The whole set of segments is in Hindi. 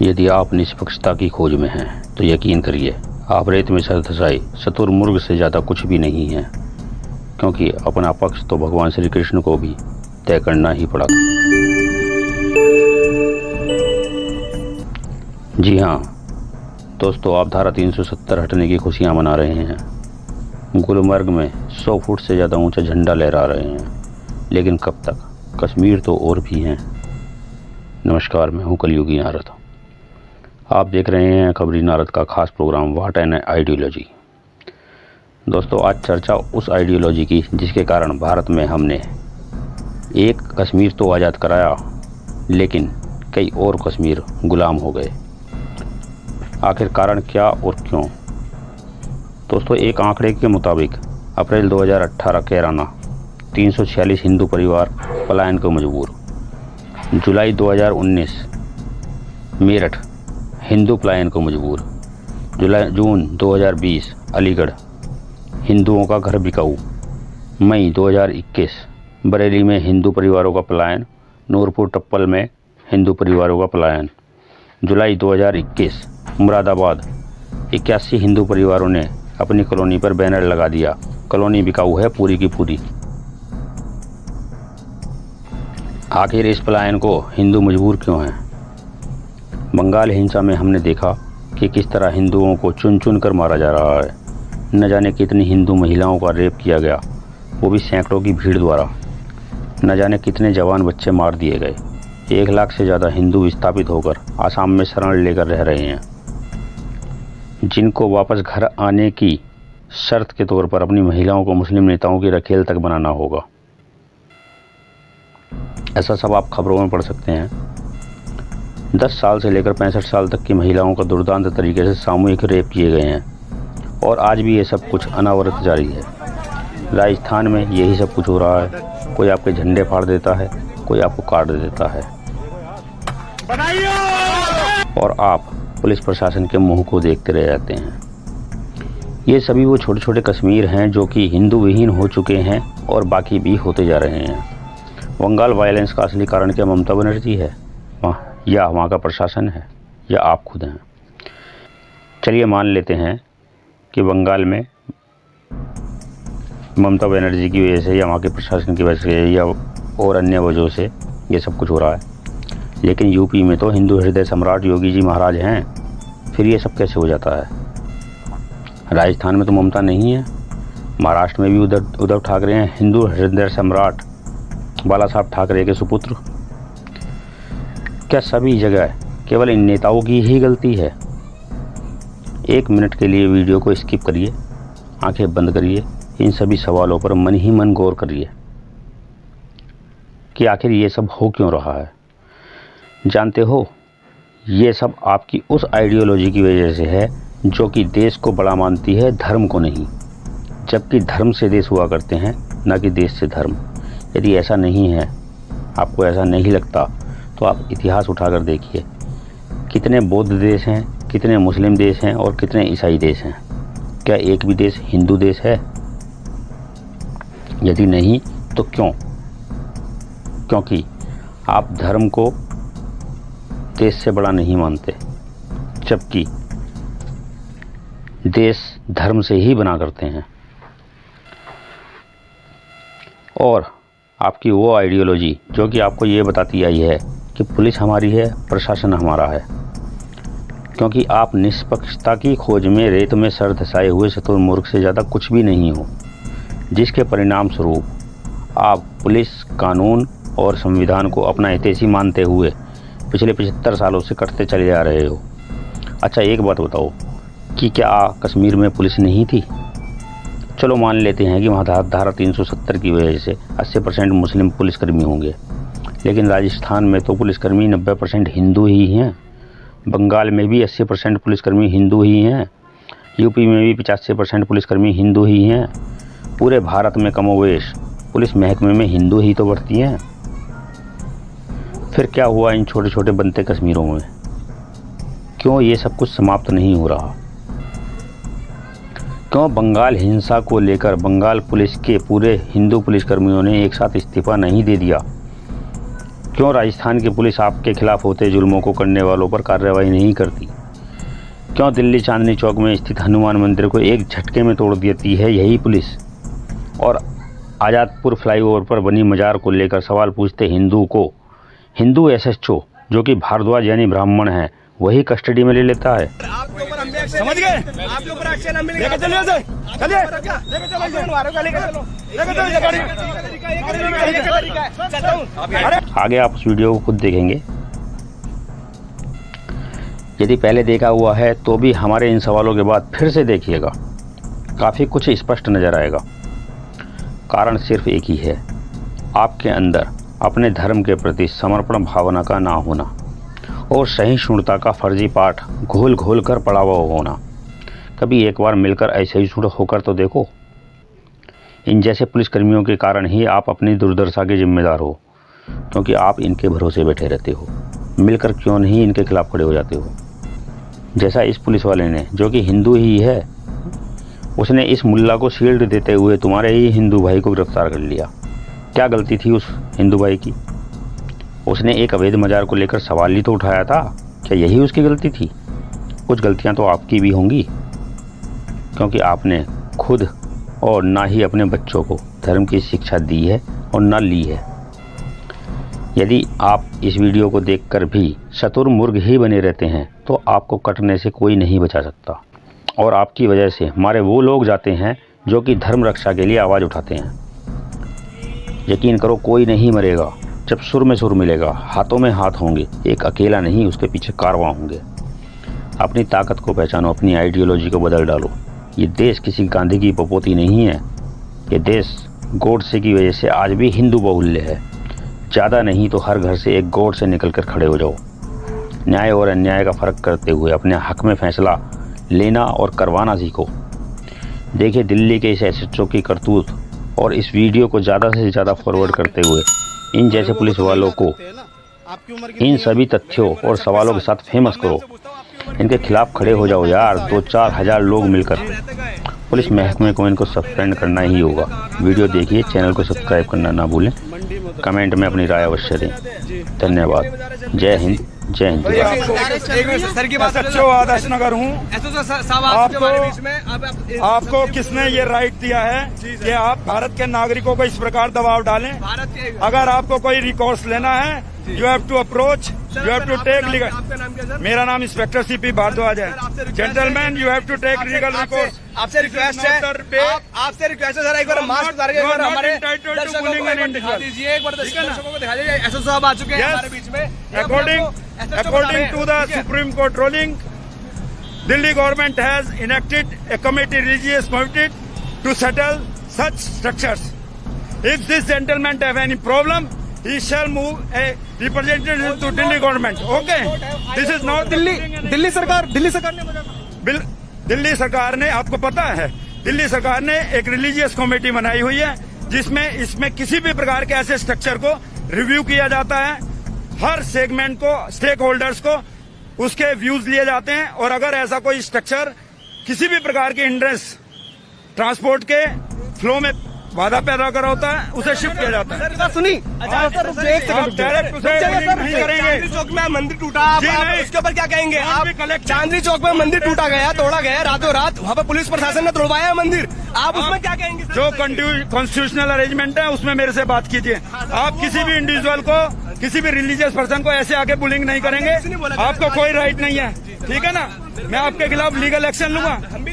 यदि आप निष्पक्षता की खोज में हैं तो यकीन करिए आप रेत में सर धंसाए शुतुरमुर्ग से ज़्यादा कुछ भी नहीं हैं, क्योंकि अपना पक्ष तो भगवान श्री कृष्ण को भी तय करना ही पड़ा था। जी हाँ दोस्तों, आप धारा 370 हटने की खुशियाँ मना रहे हैं। गुलमर्ग में 100 फुट से ज़्यादा ऊंचा झंडा लहरा रहे हैं, लेकिन कब तक? कश्मीर तो और भी हैं। नमस्कार, मैं हूँ कलयुगी नारद। आप देख रहे हैं खबरी नारद का खास प्रोग्राम व्हाट एन आइडियोलॉजी। दोस्तों, आज चर्चा उस आइडियोलॉजी की जिसके कारण भारत में हमने एक कश्मीर तो आज़ाद कराया, लेकिन कई और कश्मीर गुलाम हो गए। आखिर कारण क्या और क्यों? दोस्तों, एक आंकड़े के मुताबिक अप्रैल 2018 कैराना 346 हिंदू परिवार पलायन को मजबूर। जुलाई 2019 मेरठ हिंदू पलायन को मजबूर। जून 2020 अलीगढ़ हिंदुओं का घर बिकाऊ। मई 2021 बरेली में हिंदू परिवारों का पलायन। नूरपुर टप्पल में हिंदू परिवारों का पलायन। जुलाई 2021 मुरादाबाद 81 हिंदू परिवारों ने अपनी कॉलोनी पर बैनर लगा दिया, कॉलोनी बिकाऊ है पूरी की पूरी। आखिर इस पलायन को हिंदू मजबूर क्यों हैं? बंगाल हिंसा में हमने देखा कि किस तरह हिंदुओं को चुन चुन कर मारा जा रहा है। न जाने कितनी हिंदू महिलाओं का रेप किया गया, वो भी सैकड़ों की भीड़ द्वारा। न जाने कितने जवान बच्चे मार दिए गए। 1 लाख से ज़्यादा हिंदू विस्थापित होकर आसाम में शरण लेकर रह रहे हैं, जिनको वापस घर आने की शर्त के तौर पर अपनी महिलाओं को मुस्लिम नेताओं की रखेल तक बनाना होगा। ऐसा सब आप खबरों में पढ़ सकते हैं। 10 साल से लेकर 65 साल तक की महिलाओं का दुर्दांत तरीके से सामूहिक रेप किए गए हैं, और आज भी ये सब कुछ अनावरत जारी है। राजस्थान में यही सब कुछ हो रहा है। कोई आपके झंडे फाड़ देता है, कोई आपको काट देता है, और आप पुलिस प्रशासन के मुंह को देखते रह जाते हैं। ये सभी वो छोटे छोटे कश्मीर हैं जो कि हिंदू विहीन हो चुके हैं, और बाकी भी होते जा रहे हैं। बंगाल वायलेंस का असली कारण क्या ममता बनर्जी है, या वहाँ का प्रशासन है, या आप खुद हैं? चलिए मान लेते हैं कि बंगाल में ममता बनर्जी की वजह से, या वहाँ के प्रशासन की वजह से, या और अन्य वजहों से ये सब कुछ हो रहा है। लेकिन यूपी में तो हिंदू हृदय सम्राट योगी जी महाराज हैं, फिर ये सब कैसे हो जाता है? राजस्थान में तो ममता नहीं है। महाराष्ट्र में भी उद्धव ठाकरे हैं, हिंदू हृदय सम्राट बाला साहब ठाकरे के सुपुत्र। क्या सभी जगह केवल इन नेताओं की ही गलती है? 1 मिनट के लिए वीडियो को स्किप करिए, आंखें बंद करिए, इन सभी सवालों पर मन ही मन गौर करिए कि आखिर ये सब हो क्यों रहा है। जानते हो, ये सब आपकी उस आइडियोलॉजी की वजह से है जो कि देश को बड़ा मानती है, धर्म को नहीं। जबकि धर्म से देश हुआ करते हैं, न कि देश से धर्म। यदि ऐसा नहीं है, आपको ऐसा नहीं लगता, तो आप इतिहास उठाकर देखिए। कितने बौद्ध देश हैं, कितने मुस्लिम देश हैं, और कितने ईसाई देश हैं? क्या एक भी देश हिंदू देश है? यदि नहीं तो क्यों? क्योंकि आप धर्म को देश से बड़ा नहीं मानते, जबकि देश धर्म से ही बना करते हैं। और आपकी वो आइडियोलॉजी जो कि आपको ये बताती आई है कि पुलिस हमारी है, प्रशासन हमारा है, क्योंकि आप निष्पक्षता की खोज में रेत में सर धंसाए हुए शुतुरमुर्ग से ज़्यादा कुछ भी नहीं हो, जिसके परिणाम स्वरूप आप पुलिस, कानून और संविधान को अपना हितैषी मानते हुए पिछले 75 सालों से करते चले जा रहे हो। अच्छा, एक बात बताओ कि क्या कश्मीर में पुलिस नहीं थी? चलो मान लेते हैं कि वहाँ धारा 370 की वजह से 80% मुस्लिम पुलिसकर्मी होंगे, लेकिन राजस्थान में तो पुलिसकर्मी 90% हिंदू ही हैं। बंगाल में भी 80% पुलिसकर्मी हिंदू ही हैं। यूपी में भी 85% पुलिसकर्मी हिंदू ही हैं। पूरे भारत में कमोवेश पुलिस महकमे में हिंदू ही तो भर्ती हैं। फिर क्या हुआ इन छोटे छोटे बनते कश्मीरों में? क्यों ये सब कुछ समाप्त नहीं हो रहा? क्यों बंगाल हिंसा को लेकर बंगाल पुलिस के पूरे हिंदू पुलिसकर्मियों ने एक साथ इस्तीफा नहीं दे दिया? क्यों राजस्थान की पुलिस आपके खिलाफ होते जुल्मों को करने वालों पर कार्रवाई नहीं करती? क्यों दिल्ली चांदनी चौक में स्थित हनुमान मंदिर को एक झटके में तोड़ देती है यही पुलिस? और आज़ादपुर फ्लाईओवर पर बनी मजार को लेकर सवाल पूछते हिंदू एसएचओ जो कि भारद्वाज यानी ब्राह्मण है, वही कस्टडी में ले लेता है। समझ गए? आपके ऊपर एक्शन हम लेके चलिए, चलिए आगे आप उस वीडियो को खुद देखेंगे। यदि पहले देखा हुआ है तो भी हमारे इन सवालों के बाद फिर से देखिएगा, काफ़ी कुछ स्पष्ट नजर आएगा। कारण सिर्फ एक ही है, आपके अंदर अपने धर्म के प्रति समर्पण भावना का ना होना और सहिष्णुता का फर्जी पाठ घोल घोल कर पड़ा हुआ होना। कभी एक बार मिलकर ऐसे ही जुड़ होकर तो देखो। इन जैसे पुलिसकर्मियों के कारण ही आप अपनी दुर्दशा के जिम्मेदार हो, क्योंकि आप इनके भरोसे बैठे रहते हो। मिलकर क्यों नहीं इनके खिलाफ खड़े हो जाते हो? जैसा इस पुलिस वाले ने, जो कि हिंदू ही है, उसने इस मुल्ला को शील्ड देते हुए तुम्हारे ही हिंदू भाई को गिरफ्तार कर लिया। क्या गलती थी उस हिंदू भाई की? उसने एक अवैध मजार को लेकर सवाल ही तो उठाया था। क्या यही उसकी गलती थी? कुछ गलतियां तो आपकी भी होंगी, क्योंकि आपने खुद और ना ही अपने बच्चों को धर्म की शिक्षा दी है और ना ली है। यदि आप इस वीडियो को देखकर भी शतुरमुर्ग ही बने रहते हैं तो आपको कटने से कोई नहीं बचा सकता, और आपकी वजह से हमारे वो लोग जाते हैं जो कि धर्म रक्षा के लिए आवाज़ उठाते हैं। यकीन करो, कोई नहीं मरेगा जब सुर में सुर मिलेगा, हाथों में हाथ होंगे, एक अकेला नहीं उसके पीछे कारवां होंगे। अपनी ताकत को पहचानो, अपनी आइडियोलॉजी को बदल डालो। ये देश किसी गांधी की पपोती नहीं है। ये देश गोडसे की वजह से आज भी हिंदू बाहुल्य है। ज़्यादा नहीं तो हर घर से एक गोड से निकल कर खड़े हो जाओ। न्याय और अन्याय का फ़र्क करते हुए अपने हक में फैसला लेना और करवाना सीखो। देखिए दिल्ली के इस एसएचओ की करतूत, और इस वीडियो को ज़्यादा से ज़्यादा फॉरवर्ड करते हुए इन जैसे पुलिस वालों को इन सभी तथ्यों और सवालों के साथ फेमस करो। इनके खिलाफ खड़े हो जाओ यार, 2-4 हज़ार लोग मिलकर। पुलिस महकमे को इनको सस्पेंड करना ही होगा। वीडियो देखिए, चैनल को सब्सक्राइब करना ना भूलें, कमेंट में अपनी राय अवश्य दें। धन्यवाद। जय हिंद, जय हिंद। सर की बात आदर्श नगर हूँ। आपको किसने ये राइट दिया है कि आप भारत के नागरिकों को इस प्रकार दबाव डालें? अगर आपको कोई रिकॉर्ड्स लेना है, you have to approach, you have to take legal. मेरा नाम इंस्पेक्टर सीपी भारद्वाज है। Gentleman, you have to take legal records. आपसे रिक्वेस्ट है, आपसे रिक्वेस्ट है, एक बार मास्क उतार के हमारे दर्शकों को दीजिए, एक बार दर्शकों को दिखा दीजिए। एसओ साहब आ चुके हैं हमारे बीच में। According to the Supreme Court ruling, Delhi government has enacted a committee, religious committee, to settle such structures. If this gentleman have any problem, he shall move a representative to Delhi government. Okay? This is not Delhi सरकार ने आपको पता है, दिल्ली सरकार ने एक रिलीजियस कमेटी बनाई हुई है, जिसमें इसमें किसी भी प्रकार के ऐसे स्ट्रक्चर को रिव्यू किया जाता है। हर सेगमेंट को, स्टेक होल्डर्स को उसके व्यूज लिए जाते हैं, और अगर ऐसा कोई स्ट्रक्चर किसी भी प्रकार की हिंड्रेंस ट्रांसपोर्ट के फ्लो में बाधा पैदा कर होता है, उसे शिफ्ट किया जाता है। सर सुनी, चांदनी चौक में मंदिर टूटा, उसके ऊपर क्या कहेंगे आप? चांदनी चौक में मंदिर टूटा गया, तोड़ा गया रातों रात, वहाँ पर पुलिस प्रशासन ने तोड़वाया मंदिर, आप उसमें क्या कहेंगे? जो कॉन्स्टिट्यूशनल अरेंजमेंट है उसमें मेरे से बात कीजिए। आप किसी भी इंडिविजुअल को, किसी भी रिलीजियस पर्सन को ऐसे आके बुलिंग नहीं करेंगे। आपको कोई राइट नहीं है, ठीक है ना? मैं आपके खिलाफ लीगल एक्शन लूंगा।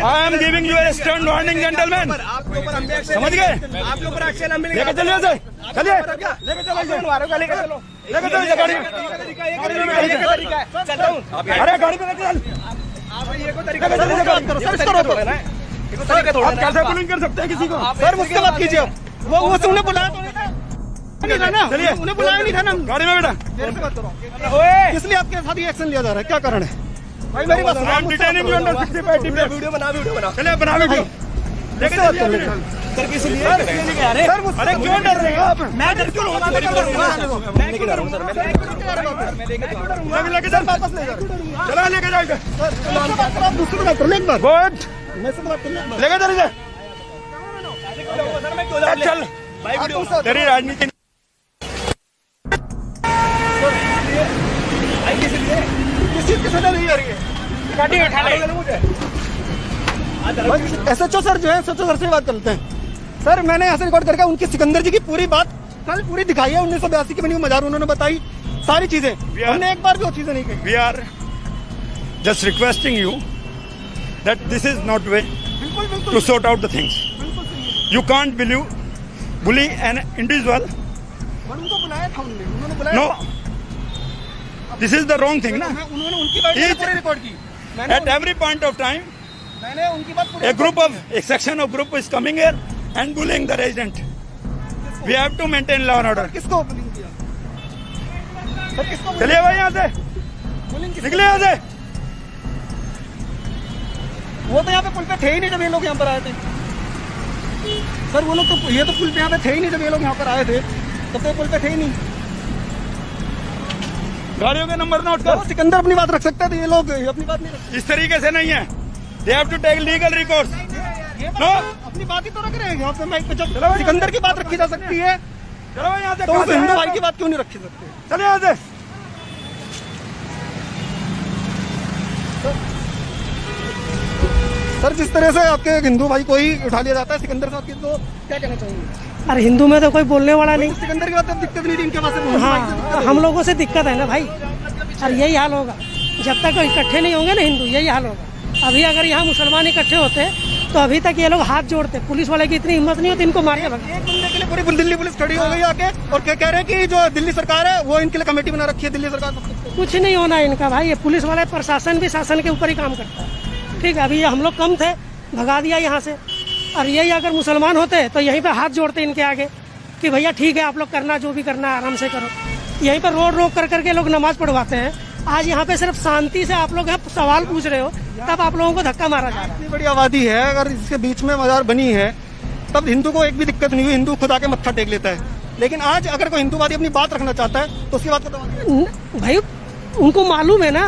I am giving U A stern warning gentleman. समझ गए? आपके ऊपर एक्शन हम लेके चलिए, चलिए लेके चलो, अरे गाड़ी पे लेके चल। आप कैसे बुलिंग कर सकते हैं किसी को? सर मुझसे बात कीजिए। वो उन्हें बुलाया तो नहीं था ना, चलिए उन्हें बुलाया नहीं था ना गाड़ी में। बेटा इसलिए आपके साथ ये एक्शन लिया जा रहा है, क्या कारण है भाई? मेरी बात सुनो। वीडियो बना, चलिए बना वीडियो। सर किस लिए? अरे क्यों डर रहे हो आप? मैं डर क्यों रहा हूँ? मैं लेके जा रहा हूँ सर, मैं लेके जा, वापस ले जा, चला लेके जाएगा। आप दूसरे बात करो, एक बार गुड, मैं से बात करना, लेके जा रही है। चल तेरी राजनीति किस चीज की सजा नहीं हो रही है? गाड़ी उठा ले मुझे। SHO सर जो है, SHO सर से बात करते हैं। सर मैंने यहाँ से रिकॉर्ड करके उनकी सिकंदर जी की पूरी बात कल पूरी दिखाई है। 1982 की बनी हुई मजार उन्होंने बताई सारी चीजें। हमने एक बार भी वो चीजें नहीं कही। We are just requesting you that this is not way बिल्कुल बिल्कुल to sort out the things. बिल्कुल सही है। You can't bully an individual. और उनको बुलाया था उन्होंने बुलाया No, था। this is the wrong thing, ना? उन्होंने उनकी बात Each- पूरी रिकॉर्ड की। At every point of time, मैंने उनकी बात पूरी a section of group is coming here and bullying the resident. We have to maintain law and order. किसको bullying किया? सर किसको bullying चलिए भाई यहाँ से, bullying किसको? निकले यहाँ से। वो तो यहाँ पे पुल पे थे ही नहीं जब ये लोग यहाँ पर आए थे। सर वो लोग तो ये तो पुल पे यहाँ पे थे ही नहीं जब ये लोग यहाँ पर आए थे। तब तो ये पुल पे थे ही नहीं। गाड़ियों के नंबर नोट वो कर। सिकंदर अपनी बात रख सकता है, ये लोग अपनी बात नहीं रख इस तरीके से नहीं है। They have to take legal recourse. ये No. अपनी बात ही तो रख रहे हैं यहाँ पे माइक पे। जब सिकंदर की बात रखी जा सकती है चलो भाई यहाँ से। तो उस हिंदू भाई की बात क्यों नहीं रखी सकते? चलिए यहाँ से। सर जिस तरह से आपके हिंदू भाई को ही उठा लिया जाता है सिकंदर साहब की, तो क्या कहना चाहेंगे? अरे हिंदू में तो कोई बोलने वाला नहीं। सिकंदर की बात अब दिक्कत नहीं थी इनके पास से। हाँ, हम लोगों से दिक्कत है ना भाई। और यही हाल होगा जब तक इकट्ठे नहीं होंगे ना हिंदू, यही हाल होगा। अभी अगर यहाँ मुसलमान इकट्ठे होते तो अभी तक ये लोग हाथ जोड़ते। पुलिस वाले की इतनी हिम्मत नहीं होती इनको मार के भगा। एक बंदे के लिए पूरी दिल्ली पुलिस खड़ी हो गई आके और क्या कह रहे हैं कि जो दिल्ली सरकार है वो इनके लिए कमेटी बना रखी है। दिल्ली सरकार कुछ नहीं होना है इनका भाई। ये पुलिस वाले प्रशासन भी शासन के ऊपर ही काम करता है। ठीक है, अभी हम लोग कम थे, भगा दिया यहाँ से। और यही अगर मुसलमान होते तो यहीं पे हाथ जोड़ते इनके आगे कि भैया ठीक है आप लोग करना, जो भी करना है आराम से करो। यहीं पर रोड रोक कर करके लोग नमाज पढ़वाते हैं। आज यहाँ पे सिर्फ शांति से आप लोग यहाँ सवाल पूछ रहे हो, तब आप लोगों को धक्का मारा जा रहा है। इतनी बड़ी आबादी है, अगर इसके बीच में मजार बनी है तब हिंदू को एक भी दिक्कत नहीं हुई। हिंदू खुद आके मत्था टेक लेता है। लेकिन आज अगर कोई हिंदूवादी अपनी बात रखना चाहता है तो उसकी बात को दबा भाई उनको मालूम है ना,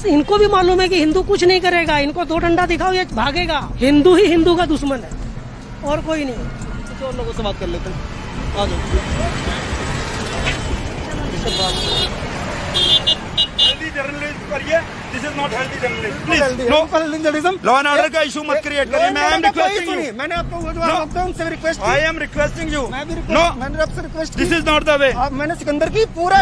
इनको भी मालूम है कि हिंदू कुछ नहीं करेगा। इनको दो डंडा दिखाओ ये भागेगा। हिंदू ही हिंदू का दुश्मन है और कोई नहीं। कुछ और लोगों से बात कर लेते हैं। आ जाओ। हेल्दी जर्नलिज्म करिए। This is not healthy journalism. Please journalism law and order का इशू मत क्रिएट करिए। मैं एम रिक्वेस्टिंग यू। मैंने आपको वो जो आप उनसे request I am requesting you. मैं भी नो, मैंने आपसे request this is not the way. मैंने सिकंदर की पूरा